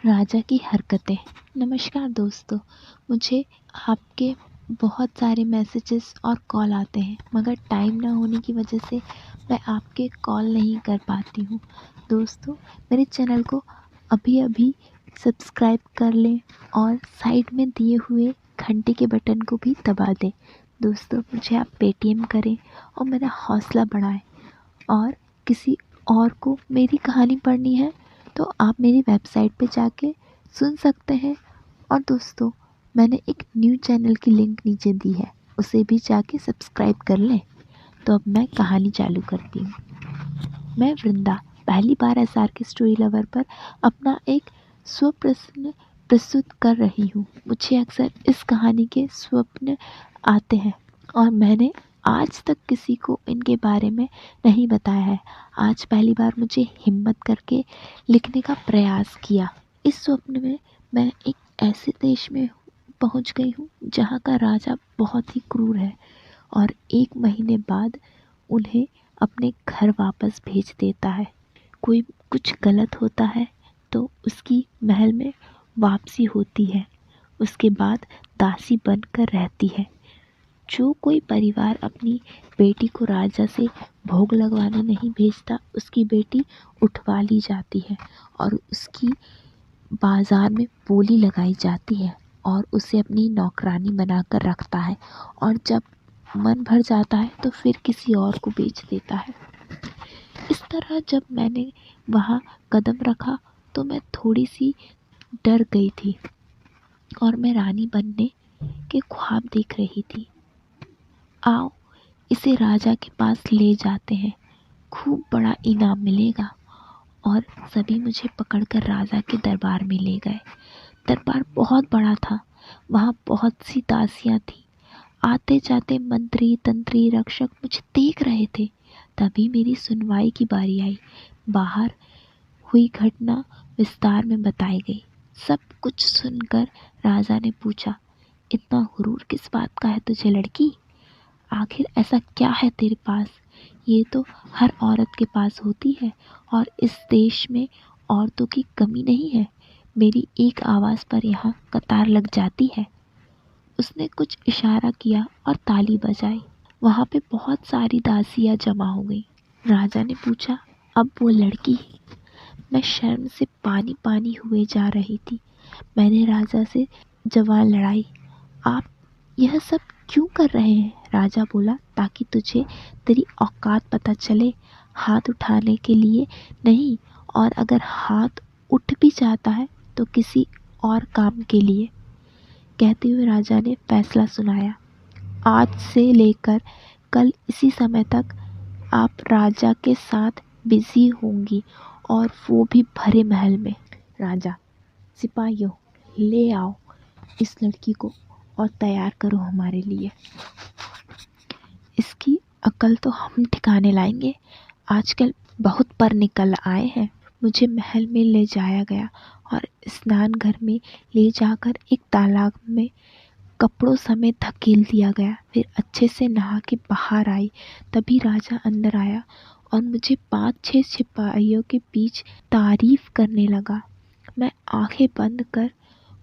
राजा की हरकतें। नमस्कार दोस्तों, मुझे आपके बहुत सारे मैसेजेस और कॉल आते हैं, मगर टाइम ना होने की वजह से मैं आपके कॉल नहीं कर पाती हूँ। दोस्तों, मेरे चैनल को अभी अभी सब्सक्राइब कर लें और साइड में दिए हुए घंटे के बटन को भी दबा दें। दोस्तों, मुझे आप पेटीएम करें और मेरा हौसला बढ़ाएं। और किसी और को मेरी कहानी पढ़नी है तो आप मेरी वेबसाइट पे जाके सुन सकते हैं। और दोस्तों, मैंने एक न्यू चैनल की लिंक नीचे दी है, उसे भी जाके सब्सक्राइब कर लें। तो अब मैं कहानी चालू करती हूँ। मैं वृंदा पहली बार एसआर के स्टोरी लवर पर अपना एक स्वप्रश्न प्रस्तुत कर रही हूँ। मुझे अक्सर इस कहानी के स्वप्न आते हैं और मैंने आज तक किसी को इनके बारे में नहीं बताया है। आज पहली बार मुझे हिम्मत करके लिखने का प्रयास किया। इस स्वप्न में मैं एक ऐसे देश में पहुंच गई हूँ जहाँ का राजा बहुत ही क्रूर है और 1 महीने बाद उन्हें अपने घर वापस भेज देता है। कोई कुछ गलत होता है तो उसकी महल में वापसी होती है, उसके बाद दासी बनकर रहती है। जो कोई परिवार अपनी बेटी को राजा से भोग लगवाने नहीं भेजता, उसकी बेटी उठवा ली जाती है और उसकी बाज़ार में बोली लगाई जाती है और उसे अपनी नौकरानी बनाकर रखता है, और जब मन भर जाता है तो फिर किसी और को बेच देता है। इस तरह जब मैंने वहाँ कदम रखा तो मैं थोड़ी सी डर गई थी और मैं रानी बनने के ख्वाब देख रही थी। आओ, इसे राजा के पास ले जाते हैं, खूब बड़ा इनाम मिलेगा। और सभी मुझे पकड़कर राजा के दरबार में ले गए। दरबार बहुत बड़ा था, वहाँ बहुत सी दासियाँ थीं। आते जाते मंत्री तंत्री रक्षक मुझे देख रहे थे। तभी मेरी सुनवाई की बारी आई। बाहर हुई घटना विस्तार में बताई गई। सब कुछ सुनकर राजा ने पूछा, इतना गुरूर किस बात का है तुझे लड़की? आखिर ऐसा क्या है तेरे पास? ये तो हर औरत के पास होती है और इस देश में औरतों की कमी नहीं है। मेरी एक आवाज़ पर यहाँ कतार लग जाती है। उसने कुछ इशारा किया और ताली बजाई। वहाँ पे बहुत सारी दासियाँ जमा हो गई। राजा ने पूछा, अब वो लड़की? मैं शर्म से पानी पानी हुए जा रही थी। मैंने राजा से जवान लड़ाई, आप यह सब क्यों कर रहे हैं? राजा बोला, ताकि तुझे तेरी औकात पता चले। हाथ उठाने के लिए नहीं, और अगर हाथ उठ भी जाता है तो किसी और काम के लिए। कहते हुए राजा ने फैसला सुनाया, आज से लेकर कल इसी समय तक आप राजा के साथ बिजी होंगी, और वो भी भरे महल में। राजा, सिपाहियों, ले आओ इस लड़की को और तैयार करो हमारे लिए। इसकी अकल तो हम ठिकाने लाएंगे। आजकल बहुत पर निकल आए हैं। मुझे महल में ले जाया गया और स्नान घर में ले जाकर एक तालाब में कपड़ों समेत धकेल दिया गया। फिर अच्छे से नहा के बाहर आई। तभी राजा अंदर आया और मुझे 5-6 सिपाहियों के बीच तारीफ करने लगा। मैं आंखें बंद कर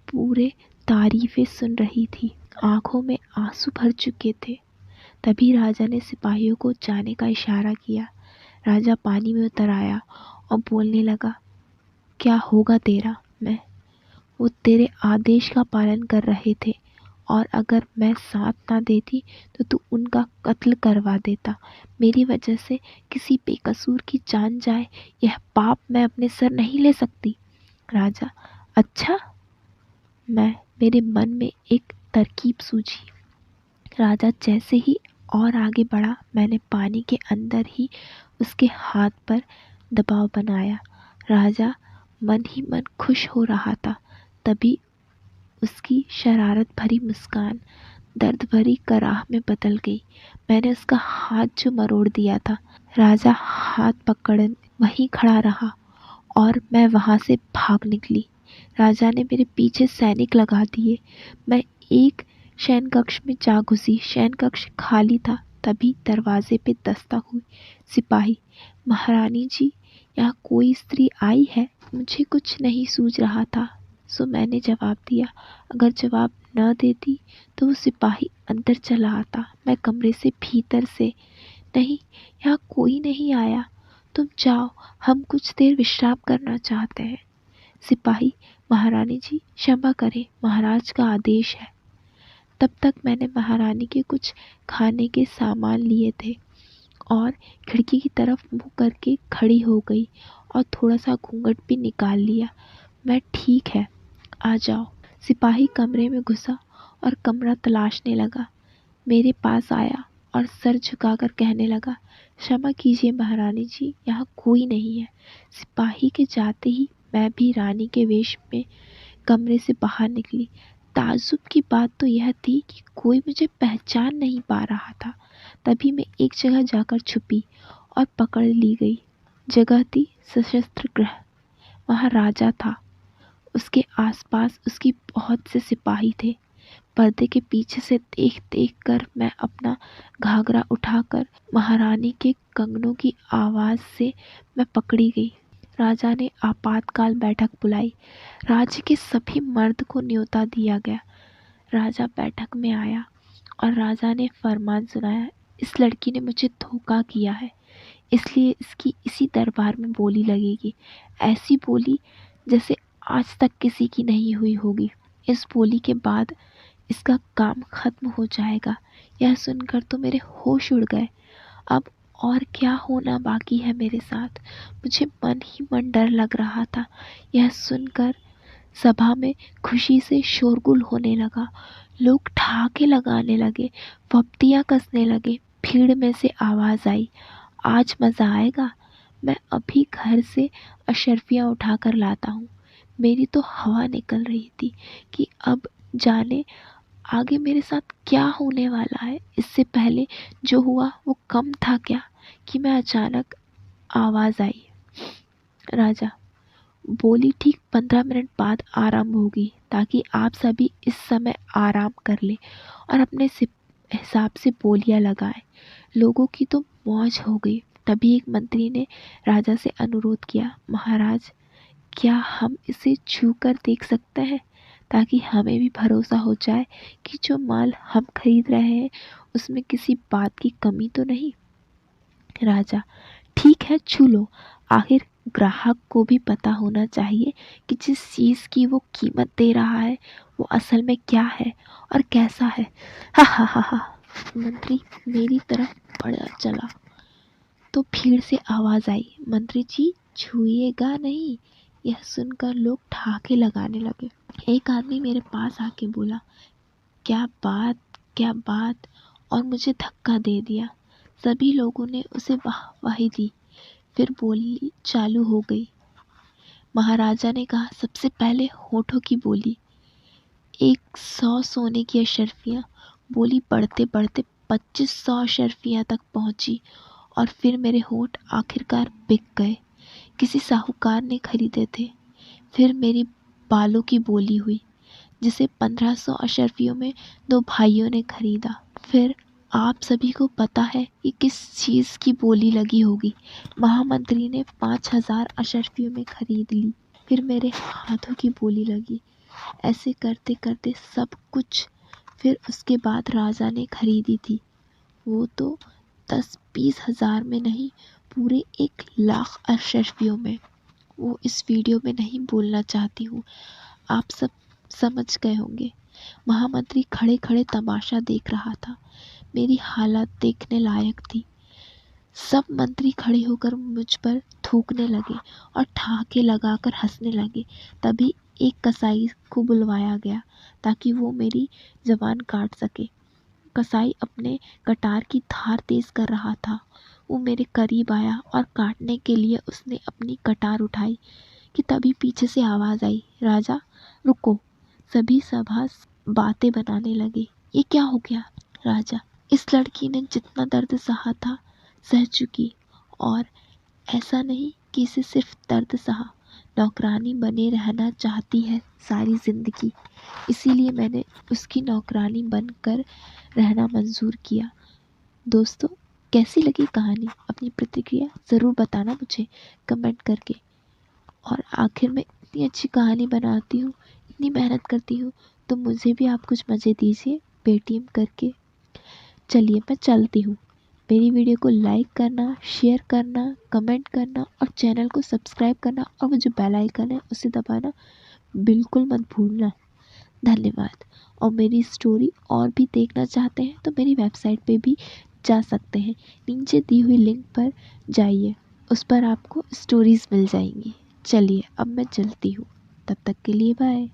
पूरे तारीफें सुन रही थी। आंखों में आंसू भर चुके थे। तभी राजा ने सिपाहियों को जाने का इशारा किया। राजा पानी में उतर आया और बोलने लगा, क्या होगा तेरा? वो तेरे आदेश का पालन कर रहे थे, और अगर मैं साथ ना देती तो तू उनका कत्ल करवा देता। मेरी वजह से किसी बेकसूर की जान जाए, यह पाप मैं अपने सर नहीं ले सकती। राजा, अच्छा? मेरे मन में एक तरकीब सूझी। राजा जैसे ही और आगे बढ़ा, मैंने पानी के अंदर ही उसके हाथ पर दबाव बनाया। राजा मन ही मन खुश हो रहा था। तभी उसकी शरारत भरी मुस्कान दर्द भरी कराह में बदल गई। मैंने उसका हाथ जो मरोड़ दिया था, राजा हाथ पकड़ वहीं खड़ा रहा और मैं वहाँ से भाग निकली। राजा ने मेरे पीछे सैनिक लगा दिए। मैं एक शयन कक्ष में जा घुसी। शयन कक्ष खाली था। तभी दरवाजे पे दस्तक हुई। सिपाही, महारानी जी, यहाँ कोई स्त्री आई है? मुझे कुछ नहीं सूझ रहा था, सो मैंने जवाब दिया। अगर जवाब न देती तो वो सिपाही अंदर चला आता। मैं कमरे से भीतर से, नहीं, यहाँ कोई नहीं आया, तुम जाओ, हम कुछ देर विश्राम करना चाहते हैं। सिपाही, महारानी जी क्षमा करें, महाराज का आदेश है। तब तक मैंने महारानी के कुछ खाने के सामान लिए थे और खिड़की की तरफ मुंह करके खड़ी हो गई और थोड़ा सा घूंघट भी निकाल लिया। मैं, ठीक है, आ जाओ। सिपाही कमरे में घुसा और कमरा तलाशने लगा। मेरे पास आया और सर झुकाकर कहने लगा, क्षमा कीजिए महारानी जी, यहाँ कोई नहीं है। सिपाही के जाते ही मैं भी रानी के वेश में कमरे से बाहर निकली। ताज्जुब की बात तो यह थी कि कोई मुझे पहचान नहीं पा रहा था। तभी मैं एक जगह जाकर छुपी और पकड़ ली गई। जगह थी सशस्त्र गृह। वहाँ राजा था, उसके आसपास उसकी बहुत से सिपाही थे। पर्दे के पीछे से देख देख कर मैं अपना घाघरा उठाकर महारानी के कंगनों की आवाज़ से मैं पकड़ी गई। राजा ने आपातकाल बैठक बुलाई। राज्य के सभी मर्द को न्योता दिया गया। राजा बैठक में आया और राजा ने फरमान सुनाया, इस लड़की ने मुझे धोखा किया है, इसलिए इसकी इसी दरबार में बोली लगेगी। ऐसी बोली जैसे आज तक किसी की नहीं हुई होगी। इस बोली के बाद इसका काम खत्म हो जाएगा। यह सुनकर तो मेरे होश उड़ गए। अब और क्या होना बाकी है मेरे साथ? मुझे मन ही मन डर लग रहा था। यह सुनकर सभा में खुशी से शोरगुल होने लगा। लोग ठहाके लगाने लगे, पपतियाँ कसने लगे। भीड़ में से आवाज़ आई, आज मज़ा आएगा, मैं अभी घर से अशर्फियाँ उठाकर लाता हूँ। मेरी तो हवा निकल रही थी कि अब जाने आगे मेरे साथ क्या होने वाला है। इससे पहले जो हुआ वो कम था क्या कि मैं अचानक आवाज़ आई, राजा। बोली ठीक 15 मिनट बाद आरंभ होगी ताकि आप सभी इस समय आराम कर लें और अपने हिसाब से बोलियां लगाएं। लोगों की तो मौज हो गई। तभी एक मंत्री ने राजा से अनुरोध किया, महाराज, क्या हम इसे छू कर देख सकते हैं ताकि हमें भी भरोसा हो जाए कि जो माल हम खरीद रहे हैं उसमें किसी बात की कमी तो नहीं। राजा, ठीक है, छू लो, आखिर ग्राहक को भी पता होना चाहिए कि जिस चीज़ की वो कीमत दे रहा है वो असल में क्या है और कैसा है। हा हा हा हा। मंत्री मेरी तरफ बढ़ा चला तो भीड़ से आवाज़ आई, मंत्री जी छूइएगा नहीं। यह सुनकर लोग ठहाके लगाने लगे। एक आदमी मेरे पास आके बोला, क्या बात, क्या बात, और मुझे धक्का दे दिया। सभी लोगों ने उसे वाहवाही दी। फिर बोली चालू हो गई। महाराजा ने कहा, सबसे पहले होठों की बोली। 100 सोने की अशर्फियाँ। बोली बढ़ते बढ़ते 2500 अशर्फियाँ तक पहुँची और फिर मेरे होठ आखिरकार बिक गए। किसी साहूकार ने खरीदे थे। फिर मेरी बालों की बोली हुई, जिसे 1500 अशर्फियों में 2 भाइयों ने खरीदा। फिर आप सभी को पता है कि किस चीज़ की बोली लगी होगी। महामंत्री ने 5000 अशर्फियों में खरीद ली। फिर मेरे हाथों की बोली लगी। ऐसे करते करते सब कुछ फिर उसके बाद राजा ने खरीदी थी। वो तो 10-20 हज़ार में नहीं, पूरे 1,00,000 अशर्फियों में। वो इस वीडियो में नहीं बोलना चाहती हूँ, आप सब समझ गए होंगे। महामंत्री खड़े खड़े तमाशा देख रहा था। मेरी हालत देखने लायक थी। सब मंत्री खड़े होकर मुझ पर थूकने लगे और ठहाके लगाकर हंसने लगे। तभी एक कसाई को बुलवाया गया ताकि वो मेरी ज़बान काट सके। कसाई अपने कटार की धार तेज कर रहा था। वो मेरे करीब आया और काटने के लिए उसने अपनी कटार उठाई कि तभी पीछे से आवाज़ आई, राजा रुको। सभी सभा बातें बनाने लगे। ये क्या हो गया? राजा, इस लड़की ने जितना दर्द सहा था सह चुकी, और ऐसा नहीं कि इसे सिर्फ दर्द सहा, नौकरानी बने रहना चाहती है सारी ज़िंदगी। इसीलिए मैंने उसकी नौकरानी बनकर रहना मंजूर किया। दोस्तों, कैसी लगी कहानी अपनी प्रतिक्रिया ज़रूर बताना मुझे कमेंट करके। और आखिर में इतनी अच्छी कहानी बनाती हूँ, इतनी मेहनत करती हूँ, तो मुझे भी आप कुछ मज़े दीजिए पेटीएम करके। चलिए मैं चलती हूँ। मेरी वीडियो को लाइक करना, शेयर करना, कमेंट करना और चैनल को सब्सक्राइब करना और वो जो बेल आइकन है उसे दबाना बिल्कुल मत भूलना। धन्यवाद। और मेरी स्टोरी और भी देखना चाहते हैं तो मेरी वेबसाइट पे भी जा सकते हैं। नीचे दी हुई लिंक पर जाइए, उस पर आपको स्टोरीज़ मिल जाएंगी। चलिए अब मैं चलती हूँ, तब तक के लिए बाय।